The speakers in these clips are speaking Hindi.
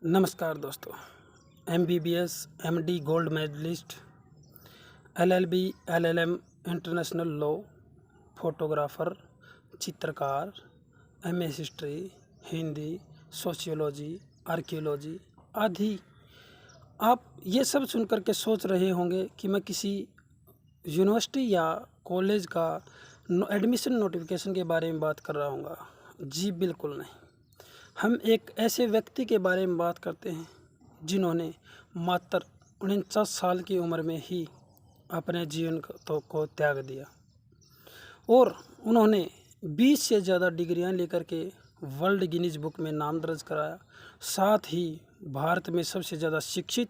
नमस्कार दोस्तों। MBBS MD gold medalist, LLB LLM international law, photographer, चित्रकार, MS history, Hindi, sociology, archaeology आदि। आप ये सब सुनकर के सोच रहे होंगे कि मैं किसी यूनिवर्सिटी या कॉलेज का एडमिशन नोटिफिकेशन के बारे में बात कर रहा हूँगा। जी बिल्कुल नहीं। हम एक ऐसे व्यक्ति के बारे में बात करते हैं जिन्होंने मात्र 49 साल की उम्र में ही अपने जीवन को त्याग दिया और उन्होंने 20 से ज़्यादा डिग्रियां लेकर के वर्ल्ड गिनीज बुक में नाम दर्ज कराया। साथ ही भारत में सबसे ज़्यादा शिक्षित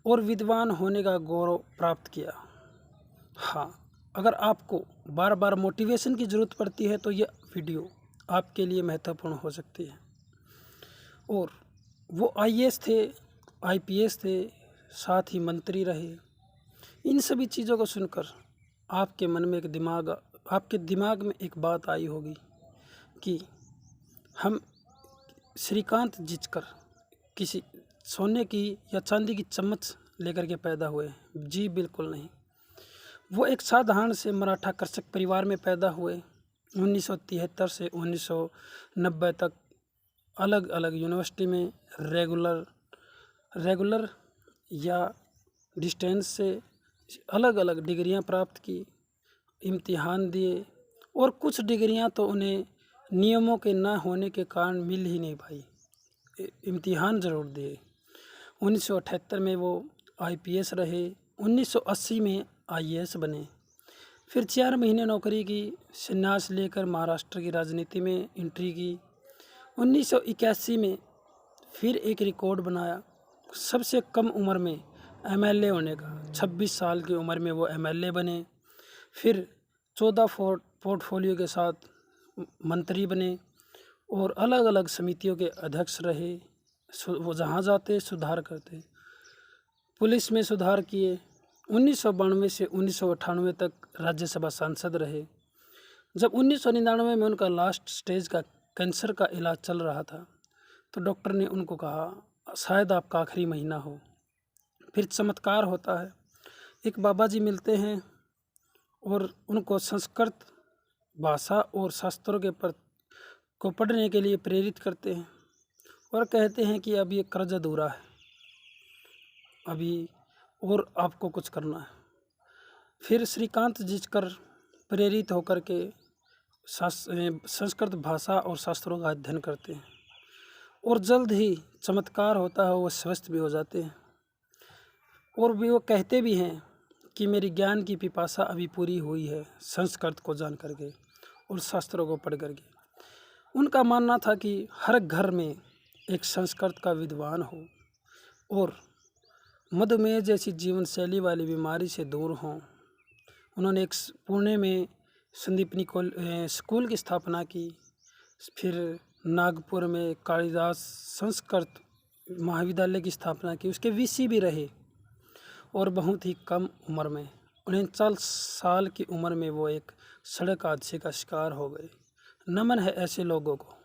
और विद्वान होने का गौरव प्राप्त किया। हाँ, अगर आपको बार बार मोटिवेशन की ज़रूरत पड़ती है तो ये वीडियो आपके लिए महत्वपूर्ण हो सकती है। और वो IAS थे, IPS थे, साथ ही मंत्री रहे। इन सभी चीज़ों को सुनकर आपके मन में आपके दिमाग में एक बात आई होगी कि हम श्रीकांत जिचकर किसी सोने की या चांदी की चम्मच लेकर के पैदा हुए। जी बिल्कुल नहीं। वो एक साधारण से मराठा कृषक परिवार में पैदा हुए। 1973 से 1990 तक अलग अलग यूनिवर्सिटी में रेगुलर या डिस्टेंस से अलग अलग डिग्रियां प्राप्त की, इम्तिहान दिए और कुछ डिग्रियां तो उन्हें नियमों के न होने के कारण मिल ही नहीं पाई। इम्तिहान ज़रूर दिए। 1978 में वो IPS रहे। 1980 में IAS बने। फिर 4 महीने नौकरी की, संन्यास लेकर महाराष्ट्र की राजनीति में एंट्री की। 1981 में फिर एक रिकॉर्ड बनाया, सबसे कम उम्र में MLA होने का। 26 साल की उम्र में वो MLA बने। फिर 14 पोर्टफोलियो के साथ मंत्री बने और अलग अलग समितियों के अध्यक्ष रहे। वो जहाँ जाते सुधार करते। पुलिस में सुधार किए। 1992 से 1998 तक राज्यसभा सांसद रहे। जब 1999 में उनका लास्ट स्टेज का कैंसर का इलाज चल रहा था तो डॉक्टर ने उनको कहा शायद आपका आखिरी महीना हो। फिर चमत्कार होता है, एक बाबा जी मिलते हैं और उनको संस्कृत भाषा और शास्त्रों को पढ़ने के लिए प्रेरित करते हैं और कहते हैं कि अब ये कर्ज अधूरा है, अभी और आपको कुछ करना है। फिर श्रीकांत जिचकर प्रेरित होकर के संस्कृत भाषा और शास्त्रों का अध्ययन करते हैं और जल्द ही चमत्कार होता है, वो स्वस्थ भी हो जाते हैं। और वो कहते भी हैं कि मेरी ज्ञान की पिपासा अभी पूरी हुई है संस्कृत को जान करके और शास्त्रों को पढ़ करके। उनका मानना था कि हर घर में एक संस्कृत का विद्वान हो और मधुमेह जैसी जीवन शैली वाली बीमारी से दूर हों। उन्होंने एक पुणे में संदीपनी स्कूल की स्थापना की। फिर नागपुर में कालिदास संस्कृत महाविद्यालय की स्थापना की। उसके VC भी रहे और बहुत ही कम उम्र में 39 साल की उम्र में वो एक सड़क हादसे का शिकार हो गए। नमन है ऐसे लोगों को।